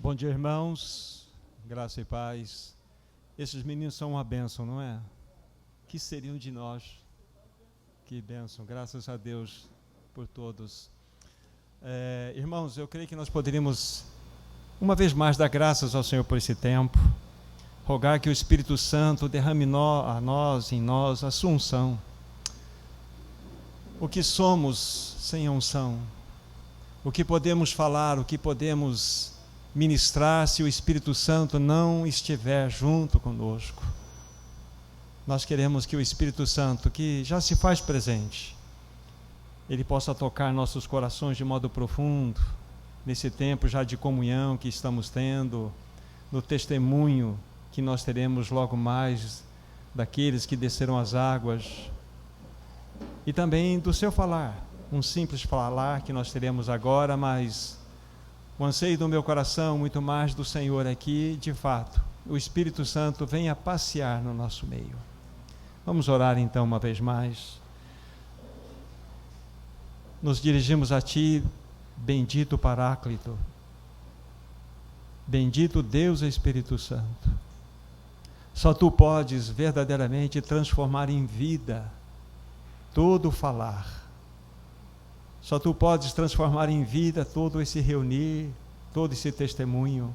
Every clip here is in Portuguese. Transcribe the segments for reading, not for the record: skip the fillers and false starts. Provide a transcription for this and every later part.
Bom dia, irmãos, graça e paz. Esses meninos são uma bênção, não é? Que seriam de nós? Que bênção, graças a Deus por todos. Irmãos, eu creio que nós poderíamos, uma vez mais, dar graças ao Senhor por esse tempo, rogar que o Espírito Santo derrame em nós, a sua unção. O que somos sem a unção? O que podemos falar, o que podemos ministrar se o Espírito Santo não estiver junto conosco? Nós queremos que o Espírito Santo, que já se faz presente, ele possa tocar nossos corações de modo profundo, nesse tempo já de comunhão que estamos tendo, no testemunho que nós teremos logo mais daqueles que desceram as águas, e também do seu falar, um simples falar que nós teremos agora, mas o anseio do meu coração, muito mais do Senhor, é que, de fato, o Espírito Santo venha passear no nosso meio. Vamos orar então uma vez mais. Nos dirigimos a Ti, bendito Paráclito, bendito Deus Espírito Santo. Só Tu podes verdadeiramente transformar em vida todo falar. Só Tu podes transformar em vida todo esse reunir, todo esse testemunho.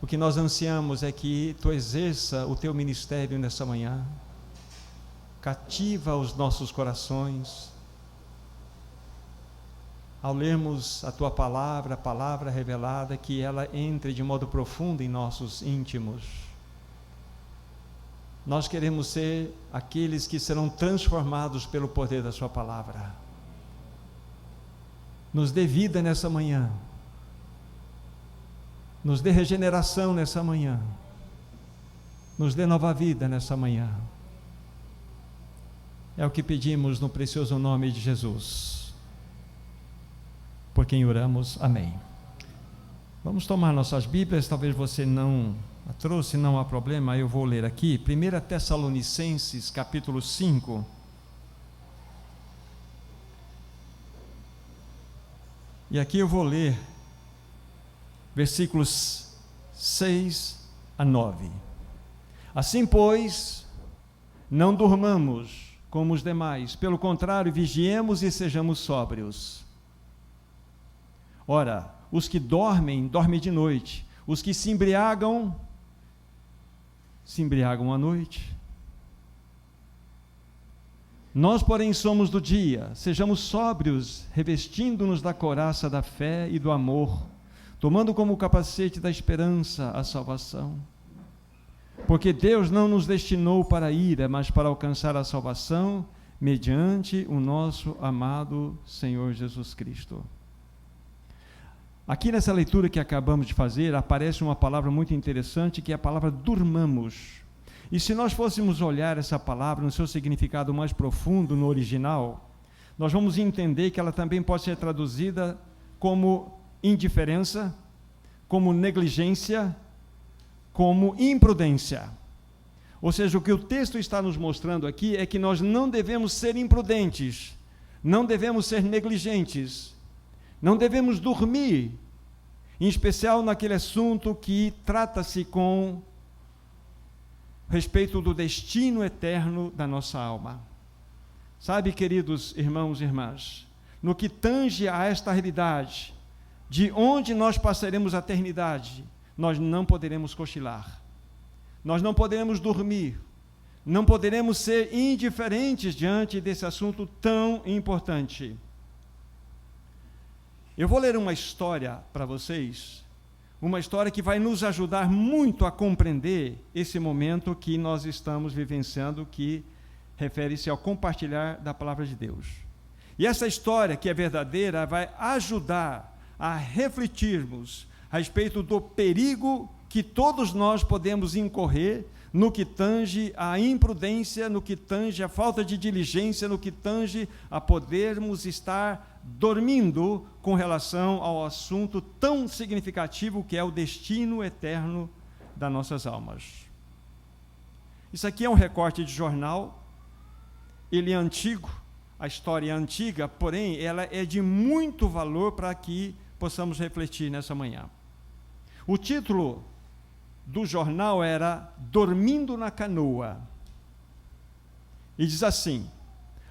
O que nós ansiamos é que Tu exerça o Teu ministério nessa manhã, cativa os nossos corações. Ao lermos a Tua palavra, a palavra revelada, que ela entre de modo profundo em nossos íntimos. Nós queremos ser aqueles que serão transformados pelo poder da Sua palavra. Nos dê vida nessa manhã, nos dê regeneração nessa manhã, nos dê nova vida nessa manhã. É o que pedimos no precioso nome de Jesus, por quem oramos, amém. Vamos tomar nossas Bíblias, talvez você não a trouxe, não há problema, eu vou ler aqui, 1 Tessalonicenses capítulo 5, e aqui eu vou ler versículos 6 a 9. Assim, pois, não durmamos como os demais, pelo contrário, vigiemos e sejamos sóbrios. Ora, os que dormem, dormem de noite, os que se embriagam à noite. Nós, porém, somos do dia, sejamos sóbrios, revestindo-nos da couraça da fé e do amor, tomando como capacete da esperança a salvação. Porque Deus não nos destinou para a ira, mas para alcançar a salvação, mediante o nosso amado Senhor Jesus Cristo. Aqui nessa leitura que acabamos de fazer, aparece uma palavra muito interessante, que é a palavra durmamos. E se nós fôssemos olhar essa palavra no seu significado mais profundo, no original, nós vamos entender que ela também pode ser traduzida como indiferença, como negligência, como imprudência. Ou seja, o que o texto está nos mostrando aqui é que nós não devemos ser imprudentes, não devemos ser negligentes, não devemos dormir, em especial naquele assunto que trata-se com respeito do destino eterno da nossa alma. Sabe, queridos irmãos e irmãs, no que tange a esta realidade, de onde nós passaremos a eternidade, nós não poderemos cochilar, nós não poderemos dormir, não poderemos ser indiferentes diante desse assunto tão importante. Eu vou ler uma história para vocês, uma história que vai nos ajudar muito a compreender esse momento que nós estamos vivenciando, que refere-se ao compartilhar da palavra de Deus. E essa história, que é verdadeira, vai ajudar a refletirmos a respeito do perigo que todos nós podemos incorrer no que tange à imprudência, no que tange à falta de diligência, no que tange a podermos estar dormindo com relação ao assunto tão significativo que é o destino eterno das nossas almas. Isso aqui é um recorte de jornal, ele é antigo, a história é antiga, porém ela é de muito valor para que possamos refletir nessa manhã. O título do jornal era Dormindo na Canoa. E diz assim: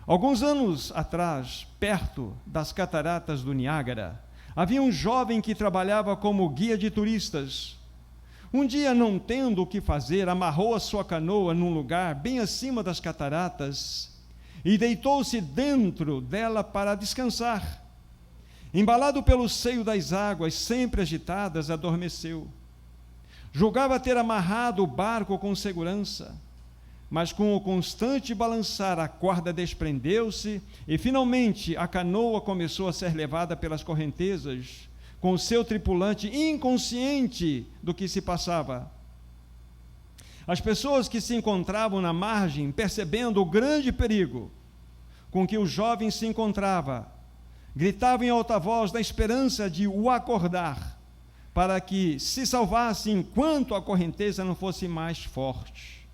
alguns anos atrás, perto das cataratas do Niágara, havia um jovem que trabalhava como guia de turistas. Um dia, não tendo o que fazer, amarrou a sua canoa num lugar bem acima das cataratas e deitou-se dentro dela para descansar. Embalado pelo seio das águas, sempre agitadas, adormeceu. Julgava ter amarrado o barco com segurança, mas com o constante balançar, a corda desprendeu-se e, finalmente, a canoa começou a ser levada pelas correntezas, com o seu tripulante inconsciente do que se passava. As pessoas que se encontravam na margem, percebendo o grande perigo com que o jovem se encontrava, gritavam em alta voz na esperança de o acordar, para que se salvasse enquanto a correnteza não fosse mais forte.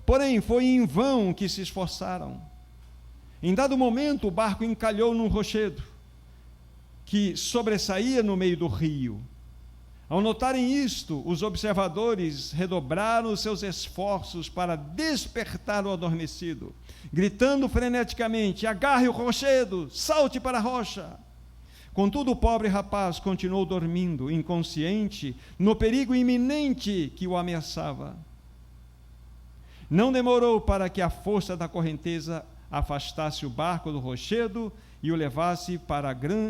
Porém, foi em vão que se esforçaram. Em dado momento, o barco encalhou num rochedo que sobressaía no meio do rio. Ao notarem isto, os observadores redobraram os seus esforços para despertar o adormecido, gritando freneticamente: agarre o rochedo, salte para a rocha. Contudo, o pobre rapaz continuou dormindo, inconsciente, no perigo iminente que o ameaçava. Não demorou para que a força da correnteza afastasse o barco do rochedo e o levasse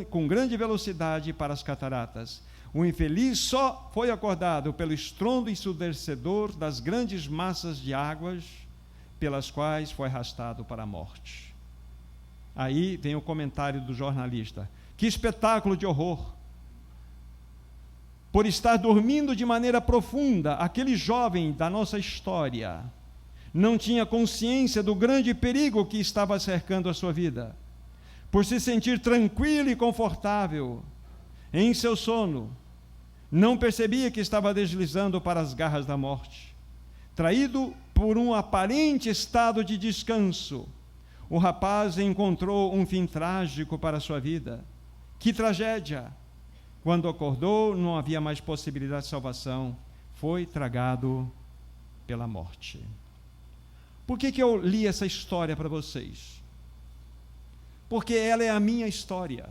com grande velocidade para as cataratas. O infeliz só foi acordado pelo estrondo ensurdecedor das grandes massas de águas pelas quais foi arrastado para a morte. Aí vem o comentário do jornalista: que espetáculo de horror! Por estar dormindo de maneira profunda, aquele jovem da nossa história não tinha consciência do grande perigo que estava cercando a sua vida. Por se sentir tranquilo e confortável em seu sono, não percebia que estava deslizando para as garras da morte. Traído por um aparente estado de descanso, o rapaz encontrou um fim trágico para a sua vida. Que tragédia! Quando acordou, não havia mais possibilidade de salvação. Foi tragado pela morte. Por que eu li essa história para vocês? Porque ela é a minha história.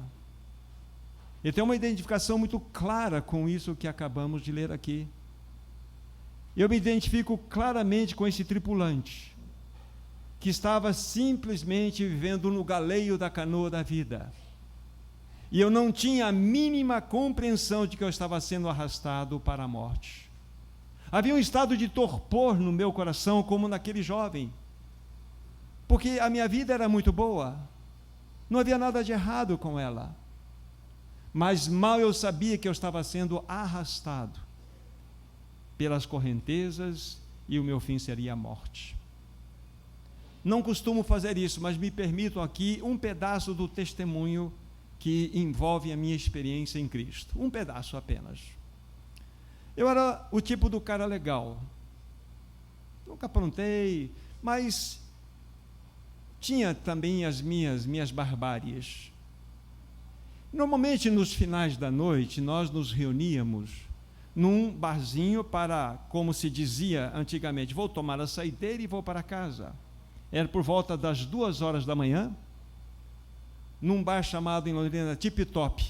Eu tenho uma identificação muito clara com isso que acabamos de ler aqui. Eu me identifico claramente com esse tripulante, que estava simplesmente vivendo no galeio da canoa da vida. E eu não tinha a mínima compreensão de que eu estava sendo arrastado para a morte. Havia um estado de torpor no meu coração, como naquele jovem, porque a minha vida era muito boa, não havia nada de errado com ela, mas mal eu sabia que eu estava sendo arrastado pelas correntezas e o meu fim seria a morte. Não costumo fazer isso, mas me permitam aqui um pedaço do testemunho que envolve a minha experiência em Cristo, um pedaço apenas. Eu era o tipo do cara legal, nunca aprontei, mas tinha também as minhas barbáries. Normalmente, nos finais da noite, nós nos reuníamos num barzinho para, como se dizia antigamente, vou tomar a saideira e vou para casa. Era por volta das 2h da manhã, num bar chamado em Londrina Tip Top.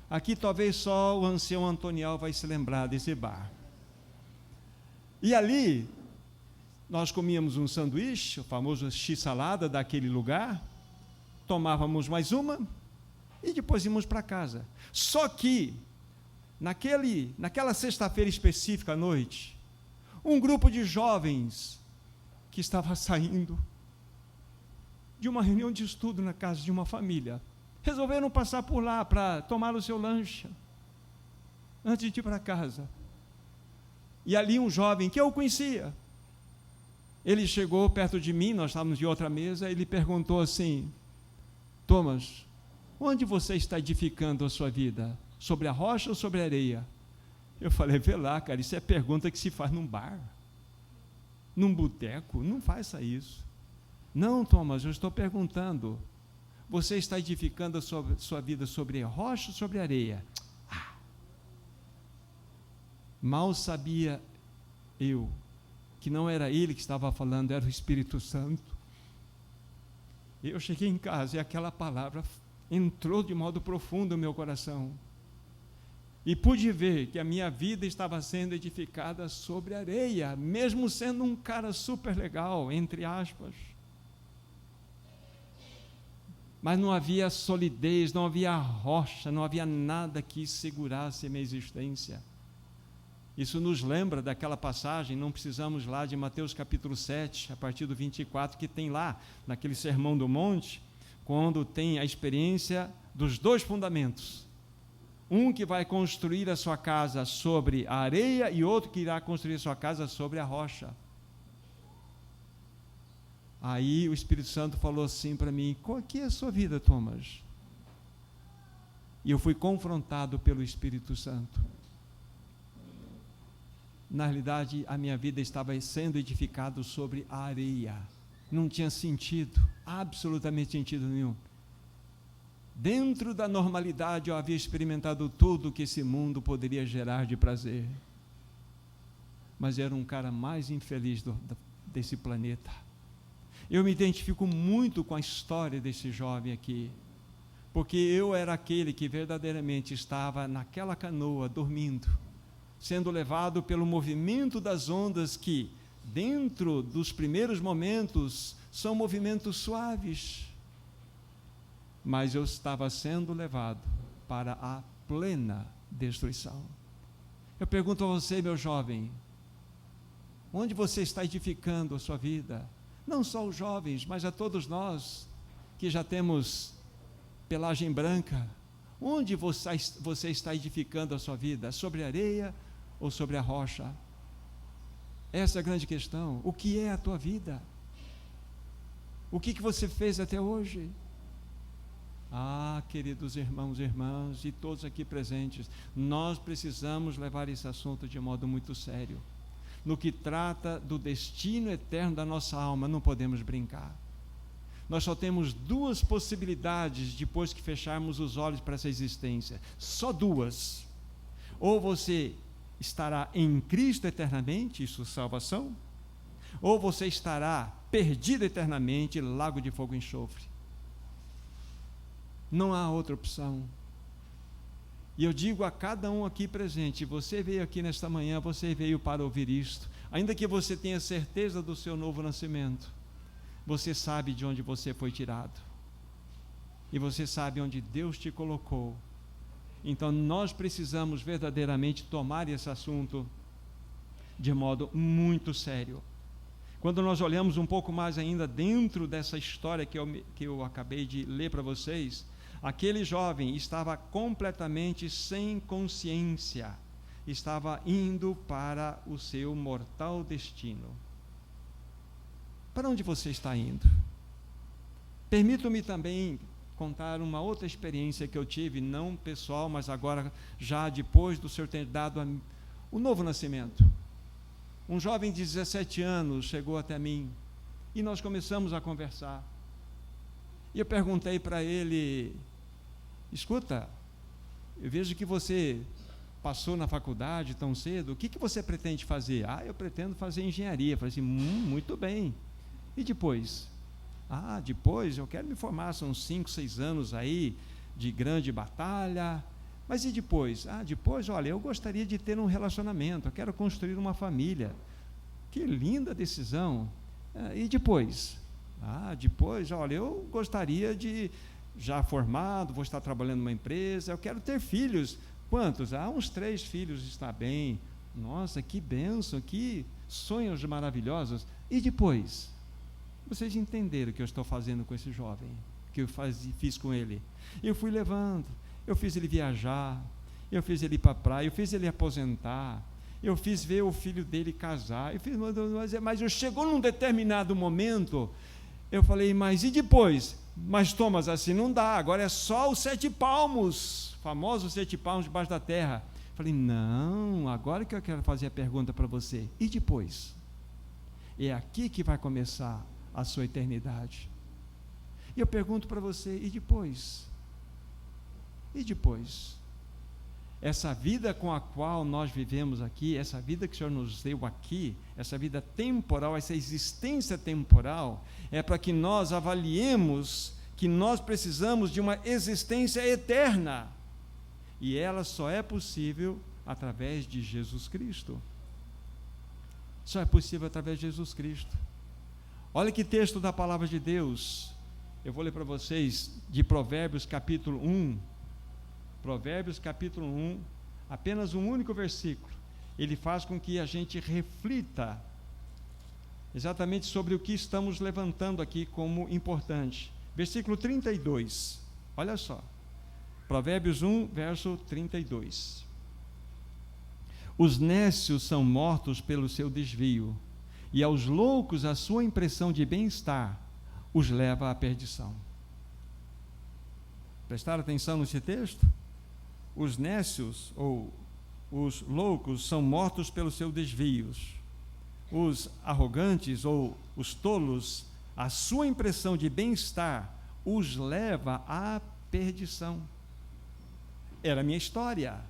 Aqui talvez só o ancião Antonial vai se lembrar desse bar. E ali nós comíamos um sanduíche, o famoso x-salada daquele lugar, tomávamos mais uma e depois íamos para casa. Só que, naquela sexta-feira específica à noite, um grupo de jovens que estava saindo de uma reunião de estudo na casa de uma família, resolveram passar por lá para tomar o seu lanche, antes de ir para casa. E ali um jovem que eu conhecia, ele chegou perto de mim, nós estávamos de outra mesa, ele perguntou assim: Thomas, onde você está edificando a sua vida? Sobre a rocha ou sobre a areia? Eu falei: vê lá, cara, isso é pergunta que se faz num bar, num boteco, não faça isso. Não, Thomas, eu estou perguntando, você está edificando a sua vida sobre a rocha ou sobre a areia? Mal sabia eu que não era ele que estava falando, era o Espírito Santo. Eu cheguei em casa e aquela palavra entrou de modo profundo no meu coração. E pude ver que a minha vida estava sendo edificada sobre areia, mesmo sendo um cara super legal, entre aspas. Mas não havia solidez, não havia rocha, não havia nada que segurasse a minha existência. Isso nos lembra daquela passagem, não precisamos lá de Mateus capítulo 7, a partir do 24, que tem lá, naquele Sermão do Monte, quando tem a experiência dos dois fundamentos. Um que vai construir a sua casa sobre a areia e outro que irá construir a sua casa sobre a rocha. Aí o Espírito Santo falou assim para mim: qual que é a sua vida, Thomas? E eu fui confrontado pelo Espírito Santo. Na realidade, a minha vida estava sendo edificada sobre a areia. Não tinha sentido, absolutamente sentido nenhum. Dentro da normalidade, eu havia experimentado tudo que esse mundo poderia gerar de prazer. Mas era um cara mais infeliz desse planeta. Eu me identifico muito com a história desse jovem aqui, porque eu era aquele que verdadeiramente estava naquela canoa, dormindo, sendo levado pelo movimento das ondas que, dentro dos primeiros momentos, são movimentos suaves. Mas eu estava sendo levado para a plena destruição. Eu pergunto a você, meu jovem, onde você está edificando a sua vida? Não só os jovens, mas a todos nós que já temos pelagem branca. Onde você está edificando a sua vida? Sobre a areia ou sobre a rocha? Essa é a grande questão. O que é a tua vida? O que você fez até hoje? Ah, queridos irmãos e irmãs, e todos aqui presentes, nós precisamos levar esse assunto de modo muito sério. No que trata do destino eterno da nossa alma, não podemos brincar. Nós só temos duas possibilidades depois que fecharmos os olhos para essa existência. Só duas. Ou você estará em Cristo eternamente, isso é salvação, ou você estará perdido eternamente, lago de fogo e enxofre. Não há outra opção. E eu digo a cada um aqui presente: você veio aqui nesta manhã, você veio para ouvir isto, ainda que você tenha certeza do seu novo nascimento, você sabe de onde você foi tirado, e você sabe onde Deus te colocou. Então nós precisamos verdadeiramente tomar esse assunto de modo muito sério. Quando nós olhamos um pouco mais ainda dentro dessa história que eu acabei de ler para vocês, aquele jovem estava completamente sem consciência, estava indo para o seu mortal destino. Para onde você está indo? Permita-me também contar uma outra experiência que eu tive, não pessoal, mas agora já depois do Senhor ter dado o novo nascimento. Um jovem de 17 anos chegou até mim e nós começamos a conversar. E eu perguntei para ele: escuta, eu vejo que você passou na faculdade tão cedo, o que você pretende fazer? Ah, eu pretendo fazer engenharia. Eu falei assim: muito bem. E depois? Ah, depois eu quero me formar, são 5, 6 anos aí de grande batalha. Mas e depois? Ah, depois, olha, eu gostaria de ter um relacionamento, eu quero construir uma família. Que linda decisão. E depois? Ah, depois, olha, eu gostaria de, já formado, vou estar trabalhando numa empresa, eu quero ter filhos. Quantos? Ah, uns 3 filhos está bem. Nossa, que bênção, que sonhos maravilhosos. E depois? Vocês entenderam o que eu estou fazendo com esse jovem, que eu fiz com ele? Eu fui levando, eu fiz ele viajar, eu fiz ele ir para a praia, eu fiz ele aposentar, eu fiz ver o filho dele casar, mas eu chegou num determinado momento, eu falei: mas e depois? Mas Thomas, assim não dá, agora é só os 7 palmos, famosos 7 palmos debaixo da terra. Falei: não, agora que eu quero fazer a pergunta para você, e depois? É aqui que vai começar a sua eternidade. E eu pergunto para você: e depois? E depois? essa vida com a qual nós vivemos aqui, essa vida que o Senhor nos deu aqui, essa vida temporal, essa existência temporal, é para que nós avaliemos que nós precisamos de uma existência eterna. E ela só é possível através de Jesus Cristo. Só é possível através de Jesus Cristo. Olha que texto da palavra de Deus. Eu vou ler para vocês de Provérbios capítulo 1. Provérbios capítulo 1, apenas um único versículo. Ele faz com que a gente reflita exatamente sobre o que estamos levantando aqui como importante. Versículo 32. Olha só. Provérbios 1, verso 32. Os nécios são mortos pelo seu desvio, e aos loucos a sua impressão de bem-estar os leva à perdição. Prestaram atenção nesse texto? Os nécios, ou os loucos, são mortos pelos seus desvios. Os arrogantes, ou os tolos, a sua impressão de bem-estar os leva à perdição. Era a minha história.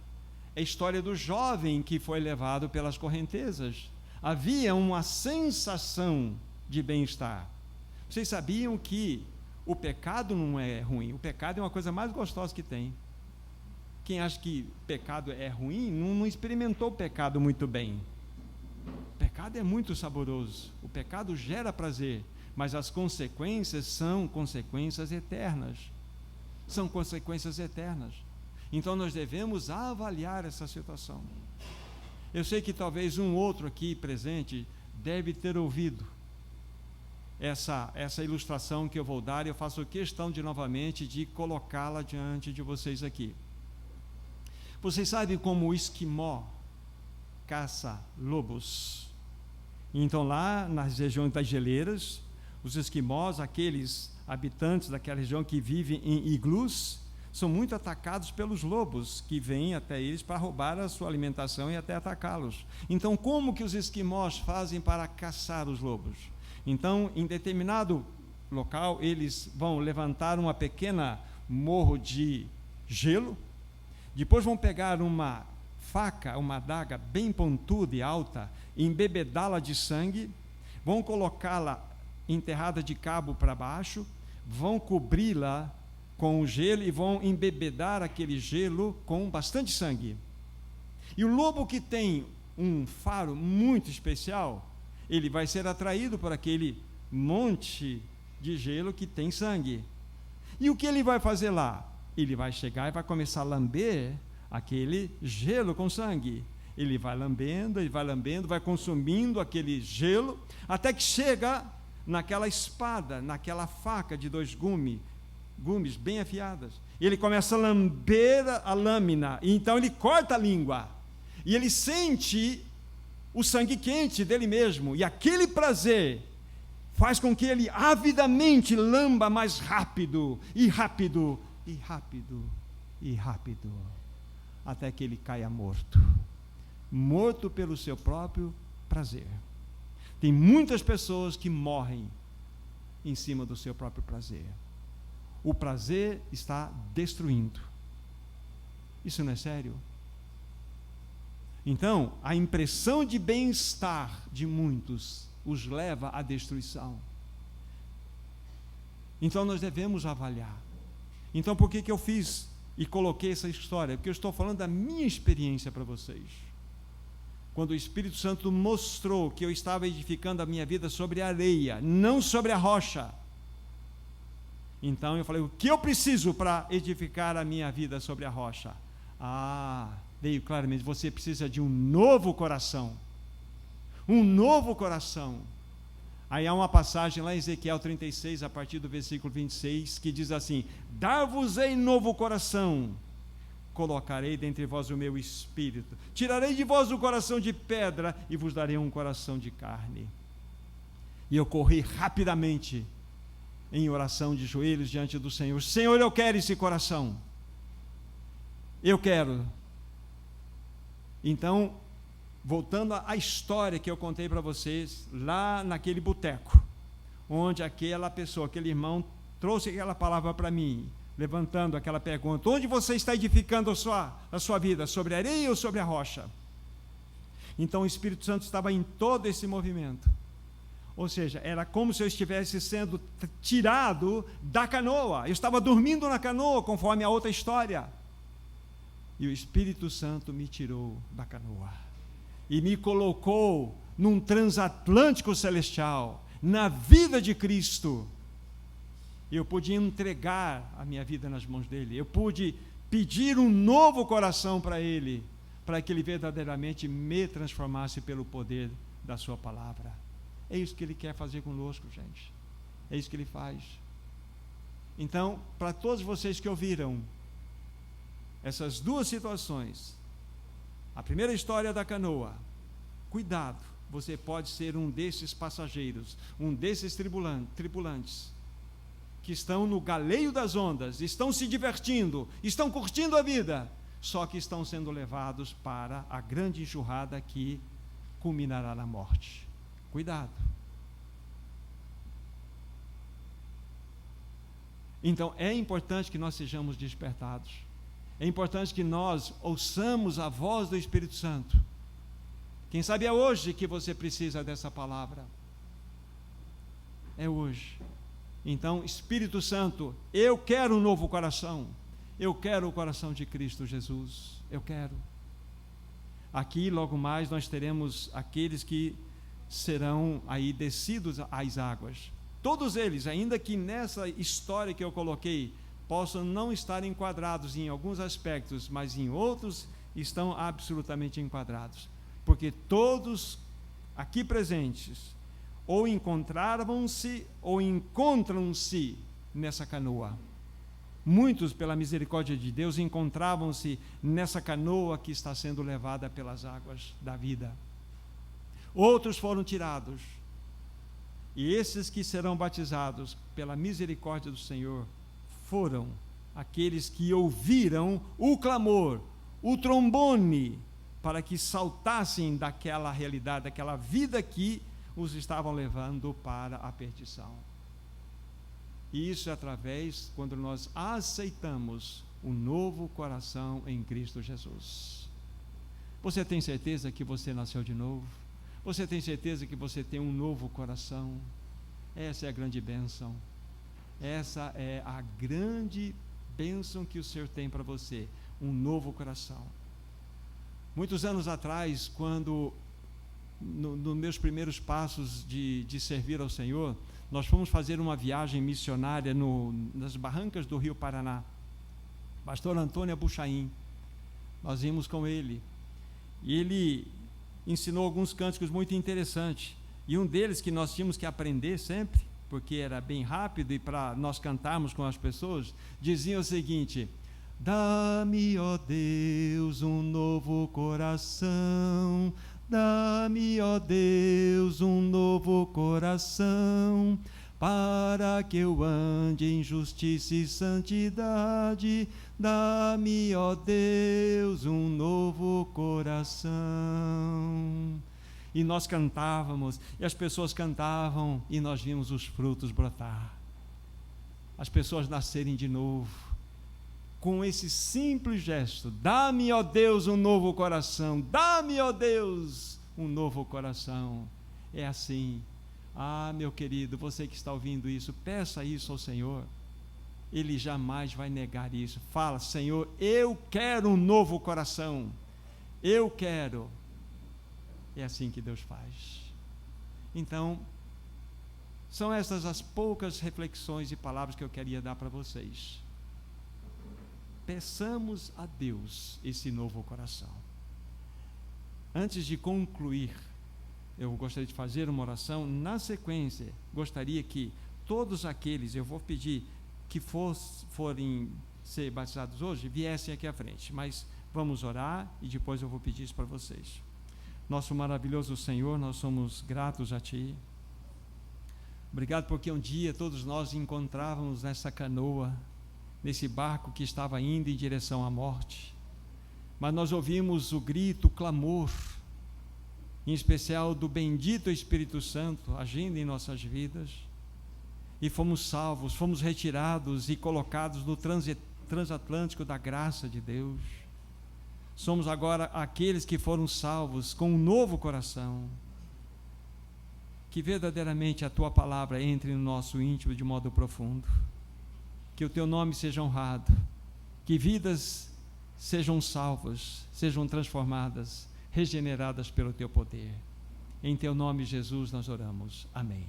É a história do jovem que foi levado pelas correntezas. Havia uma sensação de bem-estar. Vocês sabiam que o pecado não é ruim? O pecado é uma coisa mais gostosa que tem. Quem acha que pecado é ruim, não experimentou o pecado muito bem. O pecado é muito saboroso. O pecado gera prazer, mas as consequências são consequências eternas. São consequências eternas. Então nós devemos avaliar essa situação. Eu sei que talvez um outro aqui presente deve ter ouvido essa ilustração que eu vou dar, e eu faço questão de novamente de colocá-la diante de vocês aqui. Vocês sabem como o esquimó caça lobos? Então lá nas regiões das geleiras, os esquimós, aqueles habitantes daquela região que vivem em iglus, são muito atacados pelos lobos, que vêm até eles para roubar a sua alimentação e até atacá-los. Então, como que os esquimós fazem para caçar os lobos? Então, em determinado local, eles vão levantar uma pequena morro de gelo, depois vão pegar uma faca, uma adaga bem pontuda e alta, embebedá-la de sangue, vão colocá-la enterrada de cabo para baixo, vão cobri-la com o gelo e vão embebedar aquele gelo com bastante sangue. E o lobo que tem um faro muito especial, ele vai ser atraído por aquele monte de gelo que tem sangue. E o que ele vai fazer lá? Ele vai chegar e vai começar a lamber aquele gelo com sangue. Ele vai lambendo, vai consumindo aquele gelo, até que chega naquela espada, naquela faca de 2 gumes bem afiadas. Ele começa a lamber a lâmina, e então ele corta a língua, e ele sente o sangue quente dele mesmo, e aquele prazer faz com que ele avidamente lamba mais rápido, e rápido, e rápido, e rápido, até que ele caia morto pelo seu próprio prazer. Tem muitas pessoas que morrem em cima do seu próprio prazer. O prazer está destruindo. Isso não é sério? Então, a impressão de bem-estar de muitos os leva à destruição. Então, nós devemos avaliar. Então, por que eu fiz e coloquei essa história? Porque eu estou falando da minha experiência para vocês. Quando o Espírito Santo mostrou que eu estava edificando a minha vida sobre a areia, não sobre a rocha. Então eu falei, o que eu preciso para edificar a minha vida sobre a rocha? Veio claramente, você precisa de um novo coração. Um novo coração. Aí há uma passagem lá em Ezequiel 36, a partir do versículo 26, que diz assim: dar-vos-ei novo coração, colocarei dentre vós o meu espírito, tirarei de vós o coração de pedra e vos darei um coração de carne. E eu corri rapidamente em oração de joelhos diante do Senhor. Senhor, eu quero esse coração. Eu quero. Então, voltando à história que eu contei para vocês, lá naquele boteco, onde aquela pessoa, aquele irmão, trouxe aquela palavra para mim, levantando aquela pergunta: onde você está edificando a sua vida? Sobre a areia ou sobre a rocha? Então o Espírito Santo estava em todo esse movimento. Ou seja, era como se eu estivesse sendo tirado da canoa. Eu estava dormindo na canoa, conforme a outra história. E o Espírito Santo me tirou da canoa e me colocou num transatlântico celestial, na vida de Cristo. Eu pude entregar a minha vida nas mãos dele. Eu pude pedir um novo coração para ele, para que ele verdadeiramente me transformasse pelo poder da sua palavra. É isso que ele quer fazer conosco, gente. É isso que ele faz. Então, para todos vocês que ouviram essas duas situações, a primeira história da canoa, cuidado, você pode ser um desses passageiros, um desses tripulantes, que estão no galeio das ondas, estão se divertindo, estão curtindo a vida, só que estão sendo levados para a grande enxurrada que culminará na morte. Cuidado. Então, é importante que nós sejamos despertados. É importante que nós ouçamos a voz do Espírito Santo. Quem sabe é hoje que você precisa dessa palavra. É hoje. Então, Espírito Santo, eu quero um novo coração. Eu quero o coração de Cristo Jesus. Eu quero. Aqui, logo mais, nós teremos aqueles que serão aí descidos às águas. Todos eles, ainda que nessa história que eu coloquei, possam não estar enquadrados em alguns aspectos, mas em outros estão absolutamente enquadrados. Porque todos aqui presentes ou encontravam-se ou encontram-se nessa canoa. Muitos, pela misericórdia de Deus, encontravam-se nessa canoa que está sendo levada pelas águas da vida. Outros foram tirados. E esses que serão batizados pela misericórdia do Senhor foram aqueles que ouviram o clamor, o trombone, para que saltassem daquela realidade, daquela vida que os estavam levando para a perdição. E isso é através, quando nós aceitamos o novo coração em Cristo Jesus. Você tem certeza que você nasceu de novo? Você tem certeza que você tem um novo coração? Essa é a grande bênção. Essa é a grande bênção que o Senhor tem para você, um novo coração. Muitos anos atrás, quando, nos meus primeiros passos de servir ao Senhor, nós fomos fazer uma viagem missionária nas barrancas do Rio Paraná. Pastor Antônio Abuchaim, nós íamos com ele, e ele ensinou alguns cânticos muito interessantes, e um deles que nós tínhamos que aprender sempre, porque era bem rápido e para nós cantarmos com as pessoas, dizia o seguinte: dá-me, ó Deus, um novo coração, dá-me, ó Deus, um novo coração, para que eu ande em justiça e santidade, dá-me, ó Deus, um novo coração. E nós cantávamos, e as pessoas cantavam, e nós vimos os frutos brotar, as pessoas nascerem de novo, com esse simples gesto: dá-me, ó Deus, um novo coração, dá-me, ó Deus, um novo coração. É assim. Ah, meu querido, você que está ouvindo isso, peça isso ao Senhor. Ele jamais vai negar isso. Fala: Senhor, eu quero um novo coração, eu quero. É assim que Deus faz. Então, são essas as poucas reflexões e palavras que eu queria dar para vocês. Peçamos a Deus esse novo coração. Antes de concluir, eu gostaria de fazer uma oração. Na sequência, gostaria que todos aqueles, eu vou pedir que forem ser batizados hoje, viessem aqui à frente, mas vamos orar e depois eu vou pedir isso para vocês. Nosso maravilhoso Senhor, nós somos gratos a Ti. Obrigado porque um dia todos nós encontrávamos nessa canoa, nesse barco que estava indo em direção à morte, mas nós ouvimos o grito, o clamor, em especial do bendito Espírito Santo agindo em nossas vidas, e fomos salvos, fomos retirados e colocados no transatlântico da graça de Deus. Somos agora aqueles que foram salvos com um novo coração. Que verdadeiramente a tua palavra entre no nosso íntimo de modo profundo. Que o teu nome seja honrado. Que vidas sejam salvas, sejam transformadas, regeneradas pelo teu poder. Em teu nome, Jesus, nós oramos. Amém.